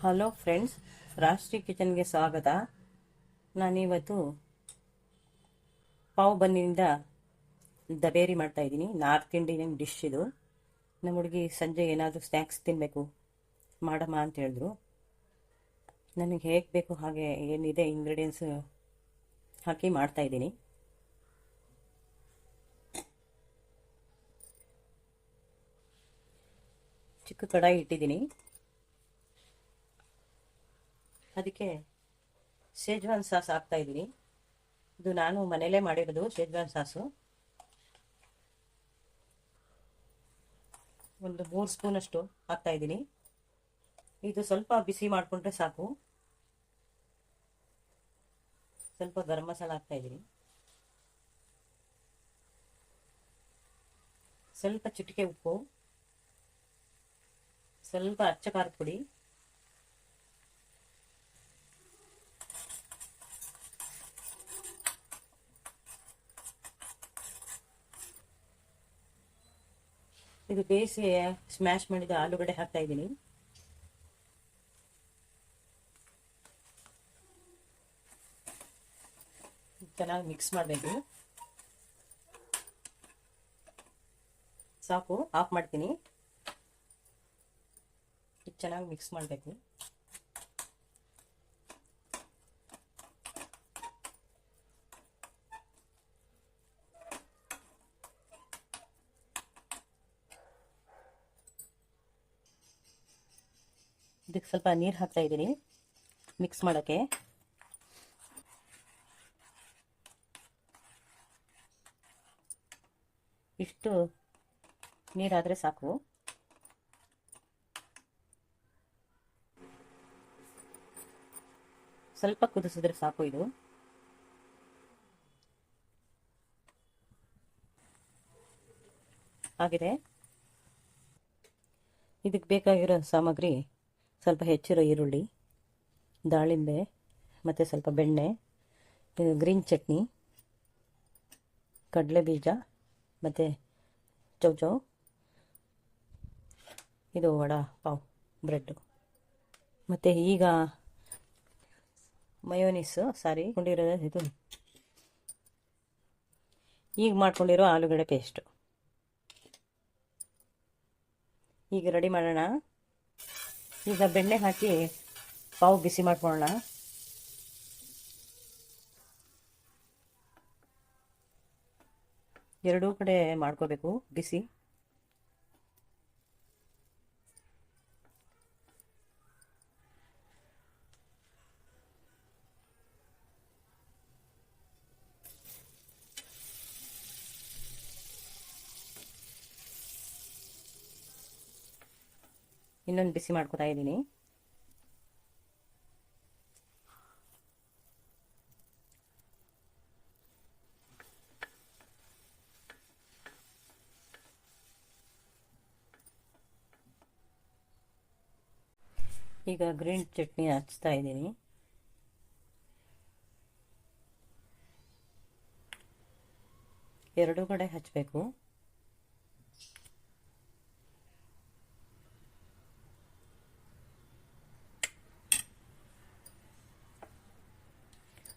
Hello friends, ರಾಷ್ಟ್ರೀಯ ಕಿಚನ್ಗೆ ಸ್ವಾಗತ. ನಾನಿವತ್ತು ಪಾವ್ ಬನ್ನಿಂದ ದಬೇರಿ ಮಾಡ್ತಾ ಇದ್ದೀನಿ. ನಾರ್ತ್ ಇಂಡಿಯನ್ ಡಿಶ್ ಇದು. ನಮ್ಮ ಹುಡುಗಿ ಸಂಜೆ ಏನಾದರೂ ಸ್ನ್ಯಾಕ್ಸ್ ತಿನ್ನಬೇಕು ಮಾಡಮ್ಮ ಅಂತ ಹೇಳಿದ್ರು. ನನಗೆ ಹೇಗೆ ಬೇಕು ಹಾಗೆ ಏನಿದೆ ಇಂಗ್ರೀಡಿಯೆಂಟ್ಸ್ ಹಾಕಿ ಮಾಡ್ತಾ ಇದ್ದೀನಿ. ಚಿಕ್ಕ ಕಡಾಯಿ ಇಟ್ಟಿದ್ದೀನಿ. ಅದಕ್ಕೆ ಶೇಜ್ವಾನ್ ಸಾಸ್ ಹಾಕ್ತಾ ಇದ್ದೀನಿ. ಇದು ನಾನು ಮನೆಯಲ್ಲೇ ಮಾಡಿರೋದು ಶೇಜ್ವಾನ್ ಸಾಸು. ಒಂದು 3 ಸ್ಪೂನಷ್ಟು ಹಾಕ್ತಾ ಇದ್ದೀನಿ. ಇದು ಸ್ವಲ್ಪ ಬಿಸಿ ಮಾಡಿಕೊಂಡ್ರೆ ಸಾಕು. ಸ್ವಲ್ಪ ಗರಂ ಮಸಾಲ ಹಾಕ್ತಾ ಇದ್ದೀನಿ. ಸ್ವಲ್ಪ ಚಿಟಿಕೆ ಉಪ್ಪು, ಸ್ವಲ್ಪ ಅಚ್ಚ ಖಾರದ ಪುಡಿ, ಇದು ಬೇಯಿಸಿ ಸ್ಮ್ಯಾಶ್ ಮಾಡಿದ ಆಲೂಗಡ್ಡೆ ಹಾಕ್ತಾ ಇದ್ದೀನಿ. ಚೆನ್ನಾಗಿ ಮಿಕ್ಸ್ ಮಾಡಬೇಕು. ಸಾಕು, ಆಫ್ ಮಾಡ್ತೀನಿ. ಚೆನ್ನಾಗಿ ಮಿಕ್ಸ್ ಮಾಡಬೇಕು. ಇದಕ್ಕೆ ಸ್ವಲ್ಪ ನೀರು ಹಾಕ್ತಾ ಇದ್ದೀನಿ ಮಿಕ್ಸ್ ಮಾಡೋಕ್ಕೆ. ಇಷ್ಟು ನೀರಾದರೆ ಸಾಕು. ಸ್ವಲ್ಪ ಕುದಿಸಿದ್ರೆ ಸಾಕು. ಇದು ಆಗಿದೆ. ಇದಕ್ಕೆ ಬೇಕಾಗಿರೋ ಸಾಮಗ್ರಿ: ಸ್ವಲ್ಪ ಹೆಚ್ಚಿರೋ ಈರುಳ್ಳಿ, ದಾಳಿಂಬೆ, ಮತ್ತು ಸ್ವಲ್ಪ ಬೆಣ್ಣೆ, ಗ್ರೀನ್ ಚಟ್ನಿ, ಕಡಲೆ ಬೀಜ, ಮತ್ತು ಚೌಚೌ, ಇದು ವಡಾ ಪಾವ್ ಬ್ರೆಡ್ಡು, ಮತ್ತು ಈಗ ಮಯೋನೀಸು ಇದು ಈಗ ಮಾಡ್ಕೊಂಡಿರೋ ಆಲೂಗಡ್ಡೆ ಪೇಸ್ಟು. ಈಗ ರೆಡಿ ಮಾಡೋಣ. ಈಗ ಬೆಣ್ಣೆ ಹಾಕಿ ಪಾವ್ ಬಿಸಿ ಮಾಡ್ಕೊಳ್ಳೋಣ. ಎರಡೂ ಕಡೆ ಮಾಡ್ಕೋಬೇಕು ಬಿಸಿ. ಇನ್ನೊಂದು ಬಿಸಿ ಮಾಡ್ಕೊತಾ ಇದ್ದೀನಿ. ಈಗ ಗ್ರೀನ್ ಚಟ್ನಿ ಹಚ್ತಾ ಇದ್ದೀನಿ. ಎರಡೂ ಕಡೆ ಹಚ್ಚಬೇಕು.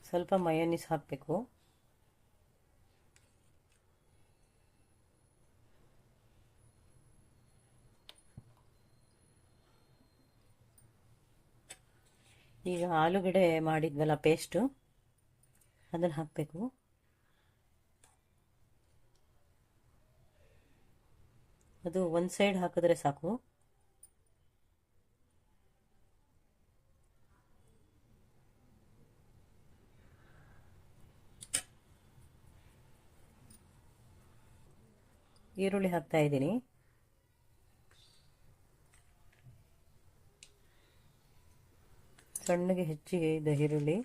ಸ್ವಲ್ಪ ಮಯೋನೀಸ್ ಹಾಕಬೇಕು. ಈಗ ಆಲೂಗಡ್ಡೆ ಮಾಡಿದ್ವಲ್ಲ ಪೇಸ್ಟು, ಅದನ್ನು ಹಾಕಬೇಕು. ಅದು ಒಂದು ಸೈಡ್ ಹಾಕಿದ್ರೆ ಸಾಕು. ಈರುಳ್ಳಿ ಹಾಕ್ತಾ ಇದ್ದೀನಿ. ಸಣ್ಣಗೆ ಹೆಚ್ಚಿದ ಈರುಳ್ಳಿ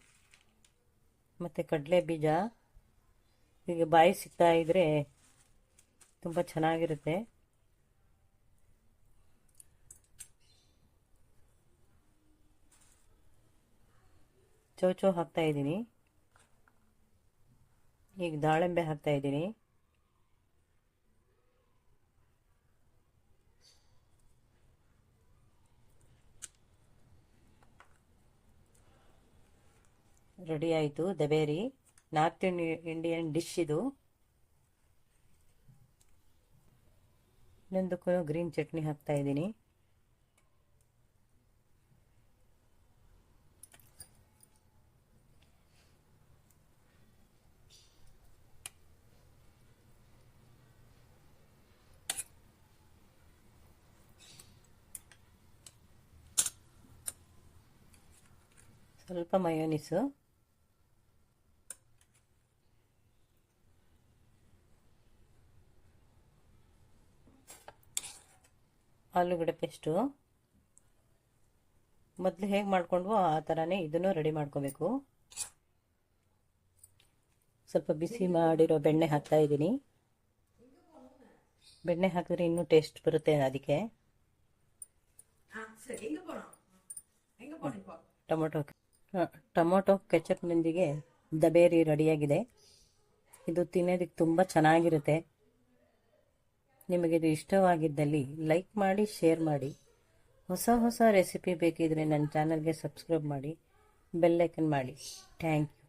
ಮತ್ತು ಕಡಲೆ ಬೀಜ. ಈಗ ಬಾಯಿ ಸಿಗ್ತಾ ಇದ್ರೆ ತುಂಬ ಚೆನ್ನಾಗಿರುತ್ತೆ. ಚೌಚೌ ಹಾಕ್ತಾ ಇದ್ದೀನಿ. ಈಗ ದಾಳಿಂಬೆ ಹಾಕ್ತಾ ಇದ್ದೀನಿ. ರೆಡಿ ಆಯಿತು ದಬೇರಿ. ನಾರ್ತ್ ಇಂಡಿಯನ್ ಡಿಶ್ ಇದು. ಇನ್ನೊಂದಕ್ಕೂ ಗ್ರೀನ್ ಚಟ್ನಿ ಹಾಕ್ತಾ ಇದ್ದೀನಿ. ಸ್ವಲ್ಪ ಮಯೋನಿಸು, ಆಲೂಗಡ್ಡೆ ಪೇಸ್ಟು. ಮೊದಲು ಹೇಗೆ ಮಾಡ್ಕೊಂಡ್ವೋ ಆ ಥರನೇ ಇದನ್ನು ರೆಡಿ ಮಾಡ್ಕೋಬೇಕು. ಸ್ವಲ್ಪ ಬಿಸಿ ಮಾಡಿರೋ ಬೆಣ್ಣೆ ಹಾಕ್ತಾ ಇದ್ದೀನಿ. ಬೆಣ್ಣೆ ಹಾಕಿದ್ರೆ ಇನ್ನೂ ಟೇಸ್ಟ್ ಬರುತ್ತೆ ಅದಕ್ಕೆ. ಟೊಮೊಟೊ ಕೆಚಪ್ನೊಂದಿಗೆ ದಬೇರಿ ರೆಡಿಯಾಗಿದೆ. ಇದು ತಿನ್ನೋದಕ್ಕೆ ತುಂಬ ಚೆನ್ನಾಗಿರುತ್ತೆ. ನಿಮಗಿದು ಇಷ್ಟವಾಗಿದ್ದಲ್ಲಿ ಲೈಕ್ ಮಾಡಿ, ಶೇರ್ ಮಾಡಿ. ಹೊಸ ರೆಸಿಪಿ ಬೇಕಿದ್ರೆ ನನ್ನ ಚಾನಲ್ಗೆ ಸಬ್ಸ್ಕ್ರೈಬ್ ಮಾಡಿ, ಬೆಲ್ ಐಕನ್ ಮಾಡಿ. Thank you.